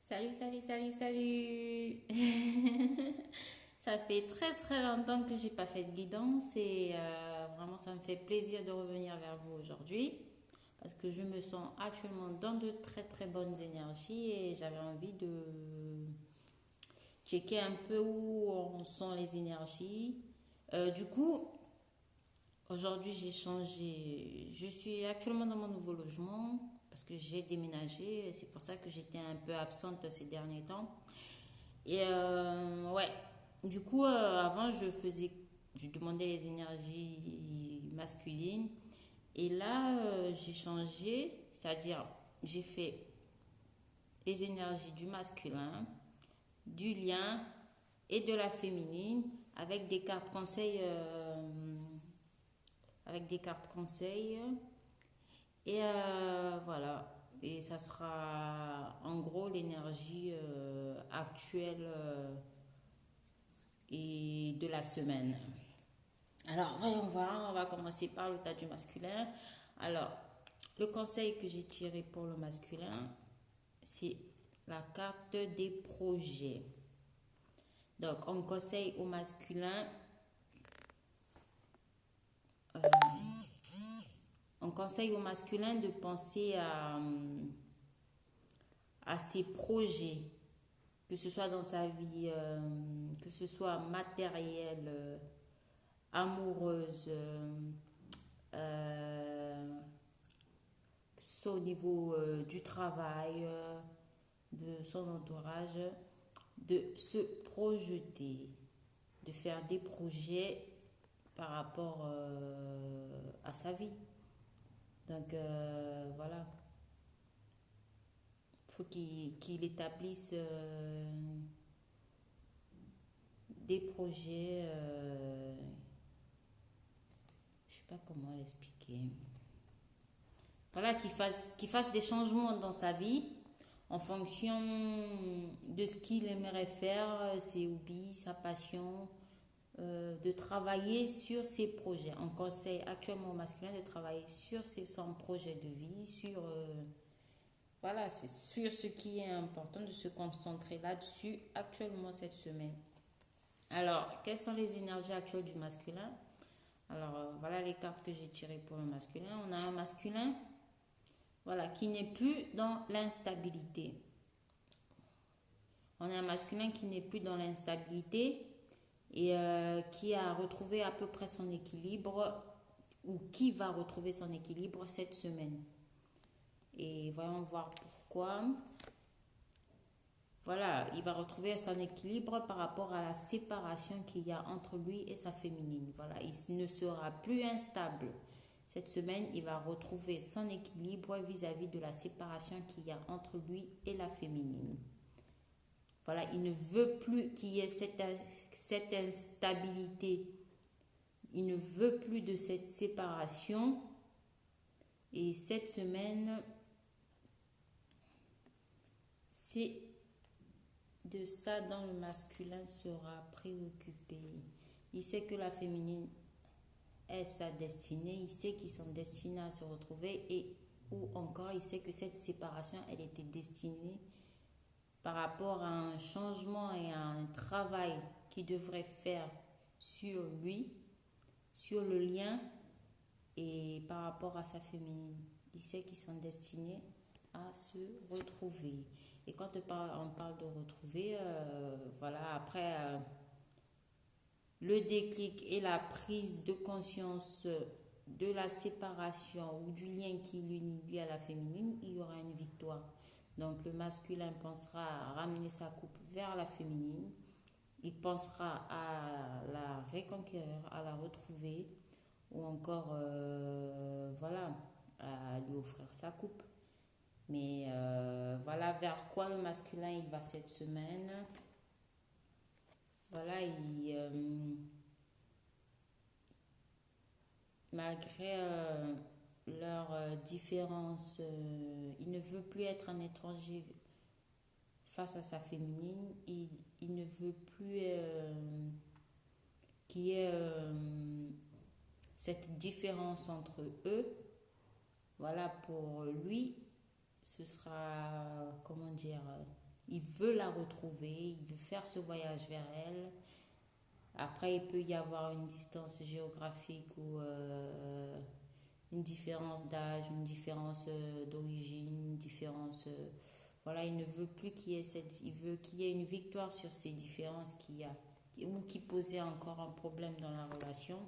Salut, salut, salut, salut. Ça fait très très longtemps que j'ai pas fait de guidance et vraiment ça me fait plaisir de revenir vers vous aujourd'hui parce que je me sens actuellement dans de très très bonnes énergies et j'avais envie de checker un peu où en sont les énergies. Du coup, aujourd'hui j'ai changé. Je suis actuellement dans mon nouveau logement parce que j'ai déménagé. C'est pour ça que j'étais un peu absente ces derniers temps. Et ouais, du coup, avant, je demandais les énergies masculines. Et là, j'ai changé, c'est-à-dire, j'ai fait les énergies du masculin, du lien et de la féminine avec des cartes conseils, avec des cartes conseils. Et voilà. Et ça sera en gros l'énergie actuelle et de la semaine. Alors, voyons voir, on va commencer par le tas du masculin. Alors, le conseil que j'ai tiré pour le masculin, c'est la carte des projets. Donc, on conseille au masculin, on conseille au masculin de penser à ses projets, que ce soit dans sa vie, que ce soit matériel, amoureuse, euh, que ce soit au niveau du travail, de son entourage, de se projeter, de faire des projets par rapport à sa vie. Donc voilà, il faut qu'il établisse des projets, je ne sais pas comment l'expliquer. Voilà, qu'il fasse des changements dans sa vie en fonction de ce qu'il aimerait faire, ses hobbies, sa passion, de travailler sur ses projets. On conseille actuellement au masculin de travailler sur son projet de vie, voilà, c'est sur ce qui est important, de se concentrer là-dessus actuellement cette semaine. Alors, quelles sont les énergies actuelles du masculin? Alors, voilà les cartes que j'ai tirées pour le masculin. On a un masculin, voilà, qui n'est plus dans l'instabilité. On a un masculin qui n'est plus dans l'instabilité et qui a retrouvé à peu près son équilibre ou qui va retrouver son équilibre cette semaine. Et voyons voir pourquoi. Voilà, il va retrouver son équilibre par rapport à la séparation qu'il y a entre lui et sa féminine. Voilà, il ne sera plus instable. Cette semaine, il va retrouver son équilibre vis-à-vis de la séparation qu'il y a entre lui et la féminine. Voilà, il ne veut plus qu'il y ait cette instabilité. Il ne veut plus de cette séparation. Et cette semaine, c'est de ça dont le masculin sera préoccupé. Il sait que la féminine est sa destinée. Il sait qu'ils sont destinés à se retrouver et ou encore il sait que cette séparation, elle était destinée par rapport à un changement et à un travail qu'il devrait faire sur lui, sur le lien et par rapport à sa féminine. Il sait qu'ils sont destinés à se retrouver. Et quand on parle de retrouver, voilà, après le déclic et la prise de conscience de la séparation ou du lien qui l'unit lui à la féminine, il y aura une victoire. Donc le masculin pensera à ramener sa coupe vers la féminine, il pensera à la reconquérir, à la retrouver, ou encore, voilà, à lui offrir sa coupe. Mais voilà vers quoi le masculin il va cette semaine. Voilà, malgré leurs différences, il ne veut plus être un étranger face à sa féminine. Il ne veut plus qu'il y ait cette différence entre eux. Voilà, pour lui, ce sera, comment dire, il veut la retrouver, il veut faire ce voyage vers elle. Après, il peut y avoir une distance géographique ou une différence d'âge, une différence d'origine, une différence... voilà, il ne veut plus qu'il y ait il veut qu'il y ait une victoire sur ces différences qu'il y a ou qui posait encore un problème dans la relation.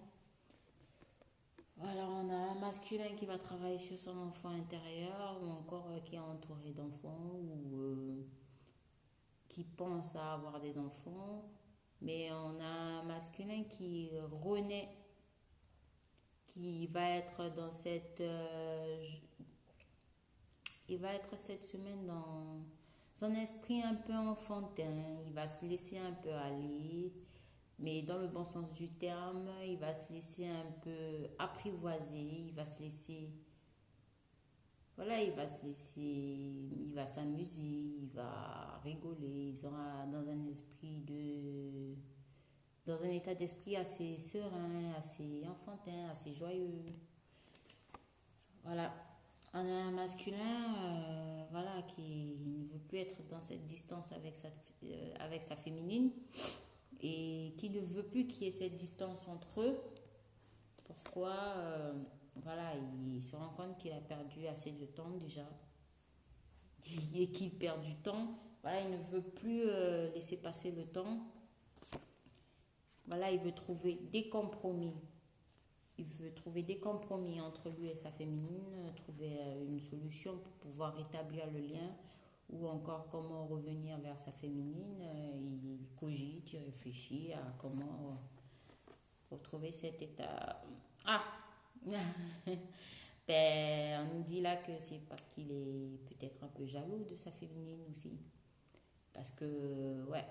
Voilà, on a un masculin qui va travailler sur son enfant intérieur ou encore qui est entouré d'enfants ou qui pense à avoir des enfants. Mais on a un masculin qui renaît, qui va être dans cette... il va être cette semaine dans un esprit un peu enfantin. Il va se laisser un peu aller, mais dans le bon sens du terme, il va se laisser un peu apprivoiser, il va se laisser... Voilà, il va se laisser, il va s'amuser, il va rigoler, il sera dans un esprit de... dans un état d'esprit assez serein, assez enfantin, assez joyeux. Voilà. On a un masculin voilà, qui ne veut plus être dans cette distance avec sa féminine et qui ne veut plus qu'il y ait cette distance entre eux. Pourquoi voilà, il se rend compte qu'il a perdu assez de temps déjà et qu'il perd du temps. Voilà, il ne veut plus laisser passer le temps. Voilà, il veut trouver des compromis. Il veut trouver des compromis entre lui et sa féminine, trouver une solution pour pouvoir rétablir le lien ou encore comment revenir vers sa féminine. Il cogite, il réfléchit à comment retrouver cet état. Ah ben, on nous dit là que c'est parce qu'il est peut-être un peu jaloux de sa féminine aussi. Parce que, ouais,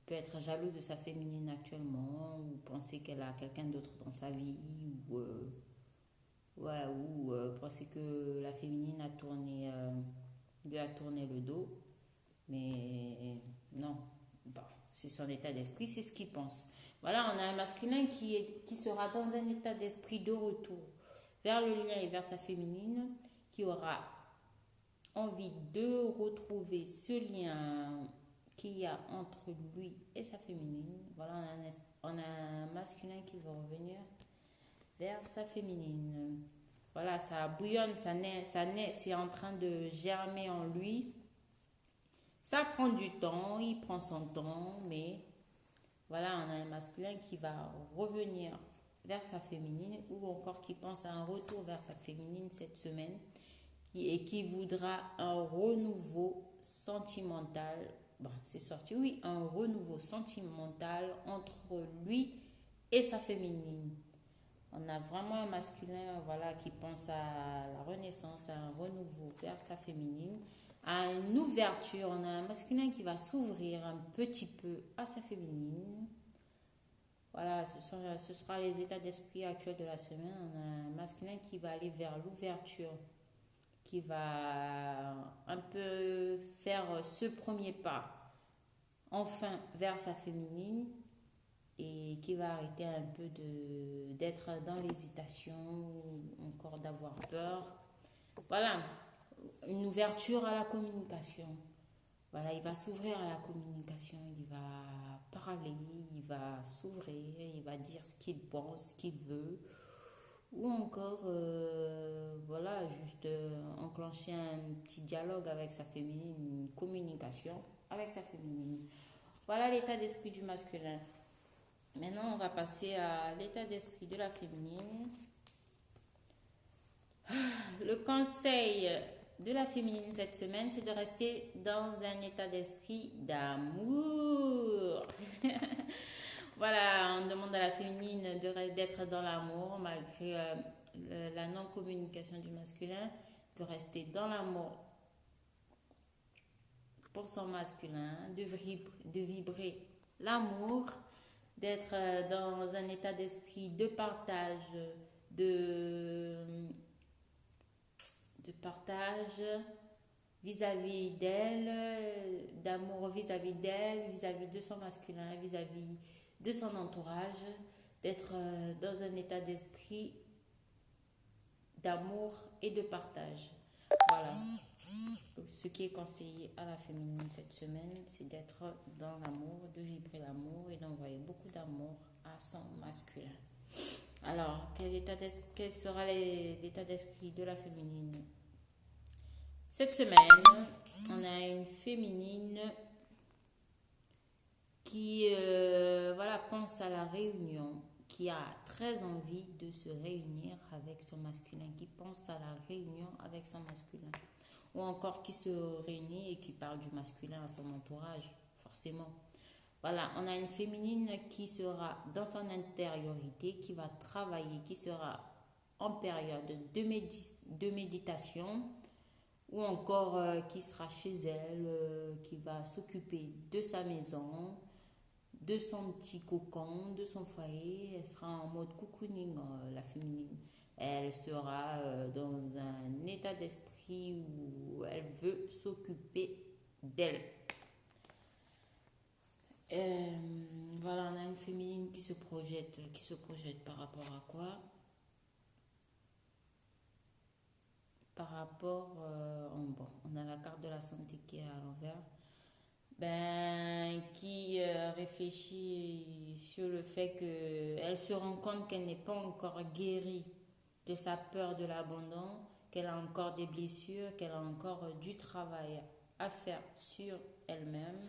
peut être jaloux de sa féminine actuellement ou penser qu'elle a quelqu'un d'autre dans sa vie ou ouais, ou penser que la féminine a tourné lui a tourné le dos, mais non, bon, c'est son état d'esprit, c'est ce qu'il pense. Voilà, on a un masculin qui sera dans un état d'esprit de retour vers le lien et vers sa féminine, qui aura envie de retrouver ce lien qu'il y a entre lui et sa féminine. Voilà, on a un masculin qui va revenir vers sa féminine. Voilà, ça bouillonne, ça naît, c'est en train de germer en lui. Ça prend du temps, il prend son temps, mais voilà, on a un masculin qui va revenir vers sa féminine ou encore qui pense à un retour vers sa féminine cette semaine et qui voudra un renouveau sentimental. Bon, c'est sorti, oui, un renouveau sentimental entre lui et sa féminine. On a vraiment un masculin voilà, qui pense à la renaissance, à un renouveau vers sa féminine, à une ouverture. On a un masculin qui va s'ouvrir un petit peu à sa féminine. Voilà, ce sera les états d'esprit actuels de la semaine. On a un masculin qui va aller vers l'ouverture, qui va un peu faire ce premier pas, enfin, vers sa féminine et qui va arrêter un peu d'être dans l'hésitation ou encore d'avoir peur. Voilà, une ouverture à la communication. Voilà, il va s'ouvrir à la communication, il va parler, il va s'ouvrir, il va dire ce qu'il pense, ce qu'il veut. Ou encore, voilà, juste enclencher un petit dialogue avec sa féminine, une communication avec sa féminine. Voilà l'état d'esprit du masculin. Maintenant, on va passer à l'état d'esprit de la féminine. Le conseil de la féminine cette semaine, c'est de rester dans un état d'esprit d'amour. Voilà, on demande à la féminine d'être dans l'amour malgré la non-communication du masculin, de rester dans l'amour pour son masculin, de vibrer l'amour, d'être dans un état d'esprit de partage, de partage vis-à-vis d'elle, d'amour vis-à-vis d'elle, vis-à-vis de son masculin, vis-à-vis de son entourage, d'être dans un état d'esprit d'amour et de partage. Voilà. Ce qui est conseillé à la féminine cette semaine, c'est d'être dans l'amour, de vibrer l'amour et d'envoyer beaucoup d'amour à son masculin. Alors, quel sera l'état d'esprit de la féminine? Cette semaine, on a une féminine qui voilà, pense à la réunion, qui a très envie de se réunir avec son masculin, qui pense à la réunion avec son masculin, ou encore qui se réunit et qui parle du masculin à son entourage, forcément. Voilà, on a une féminine qui sera dans son intériorité, qui va travailler, qui sera en période de méditation, ou encore qui sera chez elle, qui va s'occuper de sa maison, de son petit cocon, de son foyer. Elle sera en mode cocooning, la féminine. Elle sera dans un état d'esprit où elle veut s'occuper d'elle. Voilà, on a une féminine qui se projette par rapport à quoi? Par rapport, bon, on a la carte de la santé qui est à l'envers. Qui réfléchit sur le fait qu'elle se rend compte qu'elle n'est pas encore guérie de sa peur de l'abandon, qu'elle a encore des blessures, qu'elle a encore du travail à faire sur elle-même.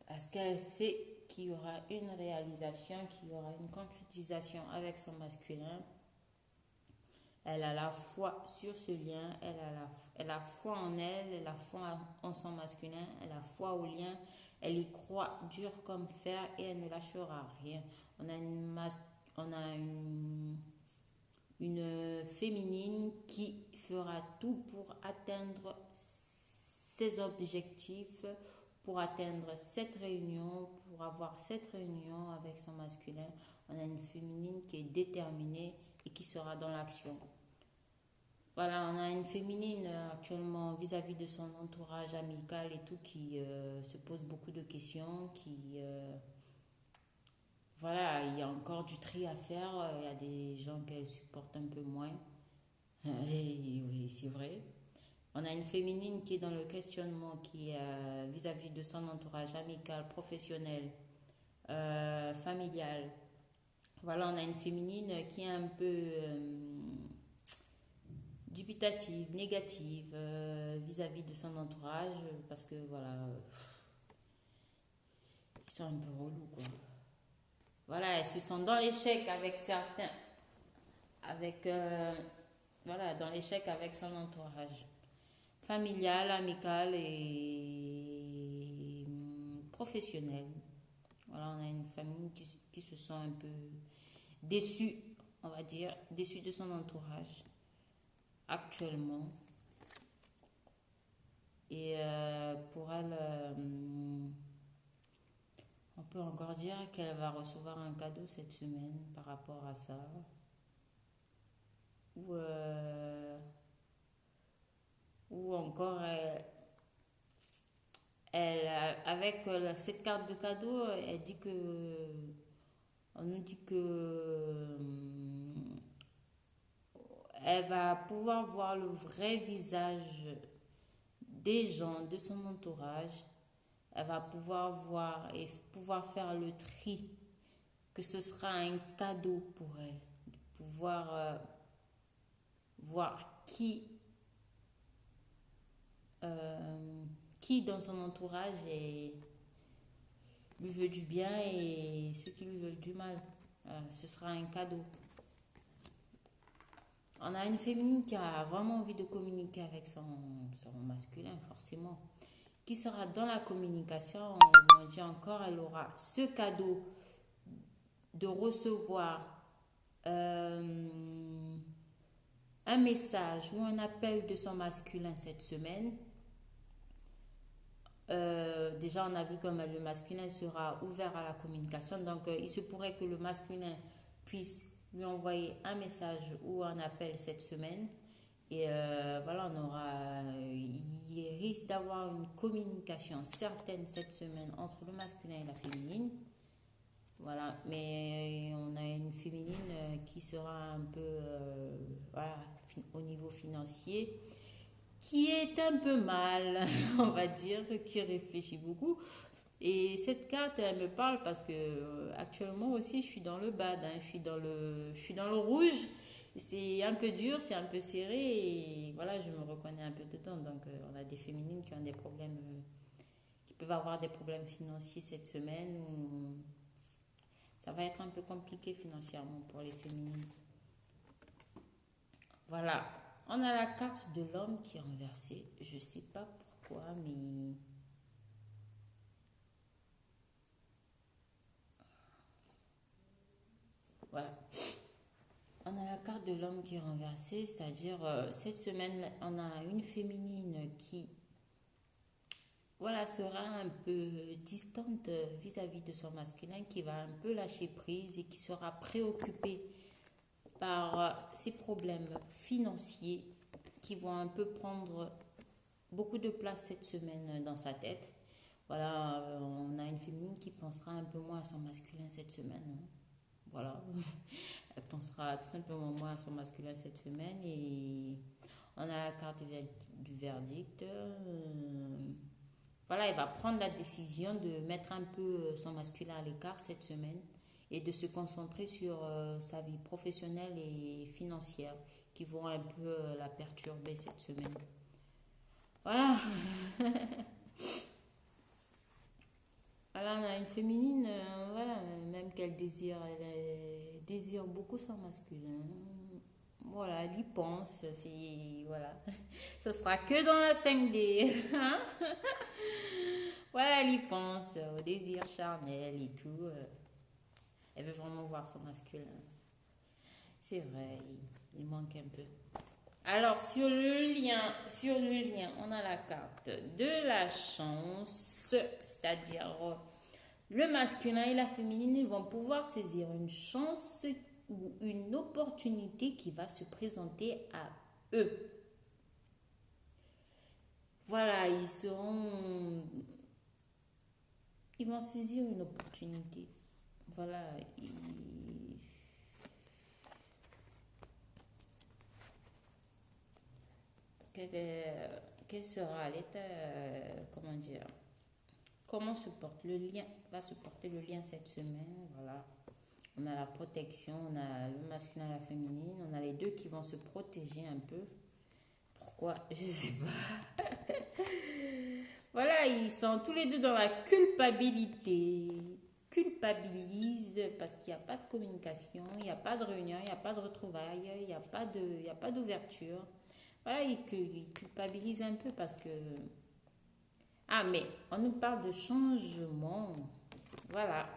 Parce qu'elle sait qu'il y aura une réalisation, qu'il y aura une concrétisation avec son masculin. Elle a la foi sur ce lien, elle a foi en elle, elle a foi en son masculin, elle a foi au lien, elle y croit dur comme fer et elle ne lâchera rien. On a une féminine qui fera tout pour atteindre ses objectifs, pour atteindre cette réunion, pour avoir cette réunion avec son masculin. On a une féminine qui est déterminée et qui sera dans l'action. Voilà, on a une féminine actuellement vis-à-vis de son entourage amical et tout qui se pose beaucoup de questions, voilà, il y a encore du tri à faire, il y a des gens qu'elle supporte un peu moins. Et oui, c'est vrai. On a une féminine qui est dans le questionnement, qui est vis-à-vis de son entourage amical, professionnel, familial. Voilà, on a une féminine qui est un peu dubitative, négative vis-à-vis de son entourage, parce que voilà, ils sont un peu relous, quoi. Voilà, elles se sentent dans l'échec avec certains, voilà, dans l'échec avec son entourage familial, amical et professionnel. Voilà, on a une famille qui se sent un peu déçue, on va dire, déçue de son entourage actuellement. Et pour elle, on peut encore dire qu'elle va recevoir un cadeau cette semaine par rapport à ça. Ou encore, avec cette carte de cadeau, elle dit que, on nous dit que elle va pouvoir voir le vrai visage des gens, de son entourage. Elle va pouvoir voir et pouvoir faire le tri, que ce sera un cadeau pour elle, de pouvoir voir qui dans son entourage lui veut du bien et ceux qui lui veulent du mal. Ce sera un cadeau. On a une féminine qui a vraiment envie de communiquer avec son masculin, forcément. Qui sera dans la communication, on dit encore, elle aura ce cadeau de recevoir un message ou un appel de son masculin cette semaine. Déjà, on a vu comme le masculin sera ouvert à la communication. Donc, il se pourrait que le masculin puisse lui envoyer un message ou un appel cette semaine. Et voilà, il risque d'avoir une communication certaine cette semaine entre le masculin et la féminine. Voilà, mais on a une féminine qui sera un peu, voilà, au niveau financier, qui est un peu mal, on va dire, qui réfléchit beaucoup. Et cette carte, elle me parle parce que actuellement aussi, je suis dans le bad, hein, je suis dans le rouge. C'est un peu dur, c'est un peu serré et voilà, je me reconnais un peu dedans. Donc, on a des féminines qui ont des problèmes, qui peuvent avoir des problèmes financiers cette semaine ou ça va être un peu compliqué financièrement pour les féminines. Voilà, on a la carte de l'homme qui est renversée. Je sais pas pourquoi, mais voilà. On a la carte de l'homme qui est renversée, c'est-à-dire cette semaine, on a une féminine qui voilà, sera un peu distante vis-à-vis de son masculin, qui va un peu lâcher prise et qui sera préoccupée par ses problèmes financiers qui vont un peu prendre beaucoup de place cette semaine dans sa tête. Voilà, on a une féminine qui pensera un peu moins à son masculin cette semaine, hein. Voilà, elle pensera tout simplement moins à son masculin cette semaine et on a la carte du verdict. Voilà, elle va prendre la décision de mettre un peu son masculin à l'écart cette semaine et de se concentrer sur sa vie professionnelle et financière qui vont un peu la perturber cette semaine. Voilà. Voilà, on a une féminine, voilà, même qu'elle désire, désire beaucoup son masculin. Voilà, elle y pense, c'est, voilà. Ce sera que dans la 5D. Hein. Voilà, elle y pense au désir charnel et tout. Elle veut vraiment voir son masculin. C'est vrai, il manque un peu. Alors, sur le lien, on a la carte de la chance, c'est-à-dire le masculin et la féminine, ils vont pouvoir saisir une chance ou une opportunité qui va se présenter à eux. Voilà, ils vont saisir une opportunité. Voilà, quel sera l'état, comment dire, comment se porte le lien, va se porter le lien cette semaine, voilà. On a la protection, on a le masculin et la féminine, on a les deux qui vont se protéger un peu. Pourquoi? Je sais pas. Voilà, ils sont tous les deux dans la culpabilité. Culpabilisent parce qu'il n'y a pas de communication, il n'y a pas de réunion, il n'y a pas de retrouvailles, il y a pas d'ouverture. Voilà, ils culpabilisent un peu parce que... Ah, mais on nous parle de changement. Voilà.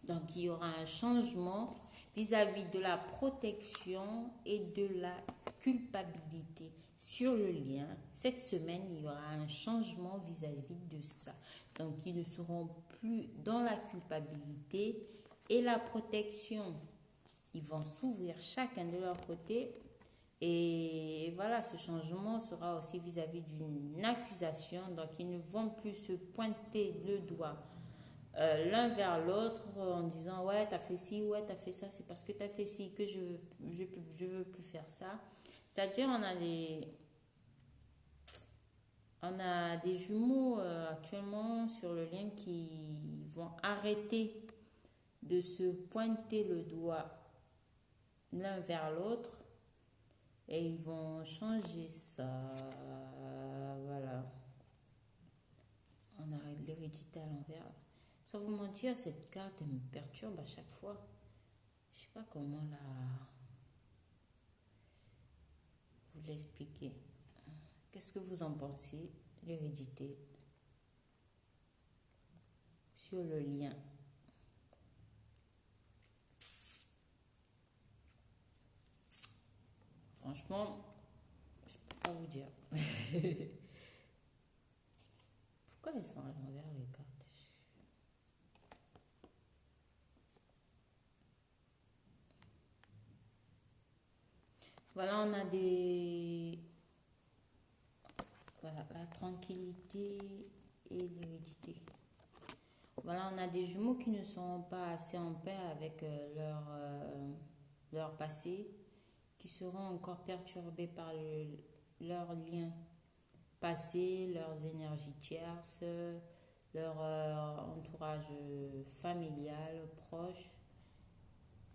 Donc, il y aura un changement vis-à-vis de la protection et de la culpabilité sur le lien. Cette semaine, il y aura un changement vis-à-vis de ça. Donc, ils ne seront plus dans la culpabilité et la protection. Ils vont s'ouvrir chacun de leur côté. Et voilà, ce changement sera aussi vis-à-vis d'une accusation. Donc, ils ne vont plus se pointer le doigt l'un vers l'autre en disant ouais t'as fait ci, ouais t'as fait ça, c'est parce que t'as fait ci que je veux plus faire ça. C'est-à-dire on a des jumeaux actuellement sur le lien qui vont arrêter de se pointer le doigt l'un vers l'autre et ils vont changer ça. Voilà, on arrête l'hérédité à l'envers. Sans vous mentir, cette carte, elle me perturbe à chaque fois. Je sais pas comment vous l'expliquer. Qu'est-ce que vous en pensez, l'hérédité, sur le lien? Franchement, je peux pas vous dire. Pourquoi elles sont à l'envers, les cartes? Voilà, on a voilà, la tranquillité et l'hérédité. Voilà, on a des jumeaux qui ne sont pas assez en paix avec leur passé, qui seront encore perturbés par leurs liens passés, leurs énergies tierces, leur entourage familial, proche.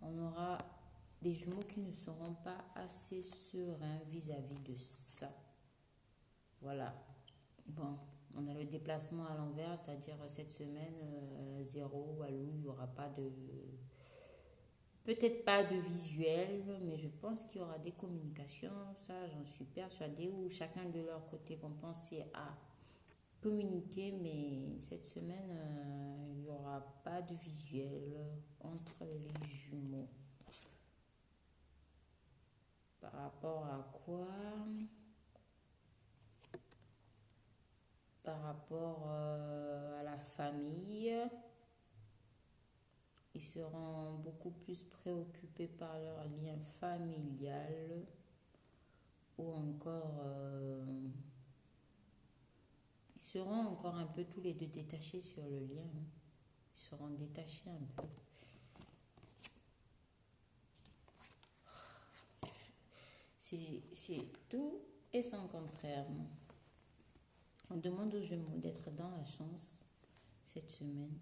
On aura des jumeaux qui ne seront pas assez sereins vis-à-vis de ça. Voilà. Bon, on a le déplacement à l'envers, c'est-à-dire cette semaine, 0, Walou, il n'y aura pas de... Peut-être pas de visuel, mais je pense qu'il y aura des communications, ça j'en suis persuadée, où chacun de leur côté vont penser à communiquer, mais cette semaine, il n'y aura pas de visuel entre les jumeaux. Par rapport à quoi? Par rapport à la famille, ils seront beaucoup plus préoccupés par leur lien familial ou encore ils seront encore un peu tous les deux détachés sur le lien. Ils seront détachés un peu. C'est tout et son contraire. On demande aux Gémeaux d'être dans la chance cette semaine.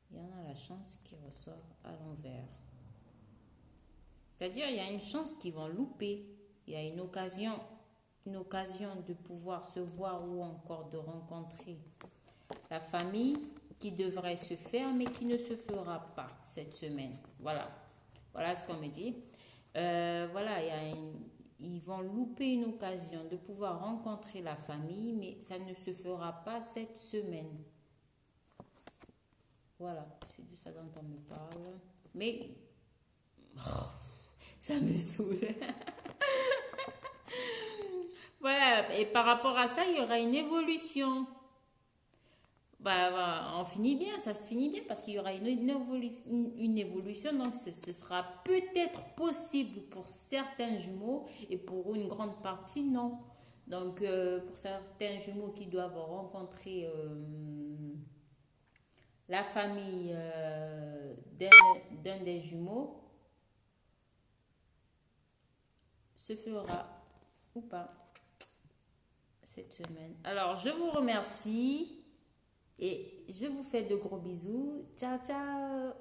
Il y en a la chance qui ressort à l'envers. C'est-à-dire, il y a une chance qu'ils vont louper. Il y a une occasion de pouvoir se voir ou encore de rencontrer la famille qui devrait se faire mais qui ne se fera pas cette semaine. Voilà ce qu'on me dit. Voilà, ils vont louper une occasion de pouvoir rencontrer la famille, mais ça ne se fera pas cette semaine. Voilà, c'est de ça dont on me parle. Mais ça me saoule. Voilà, et par rapport à ça, il y aura une évolution. On finit bien, ça se finit bien parce qu'il y aura une évolution, donc ce sera peut-être possible pour certains jumeaux et pour une grande partie, non. Donc, pour certains jumeaux qui doivent rencontrer la famille d'un des jumeaux, se fera ou pas cette semaine. Alors, je vous remercie. Et je vous fais de gros bisous. Ciao, ciao.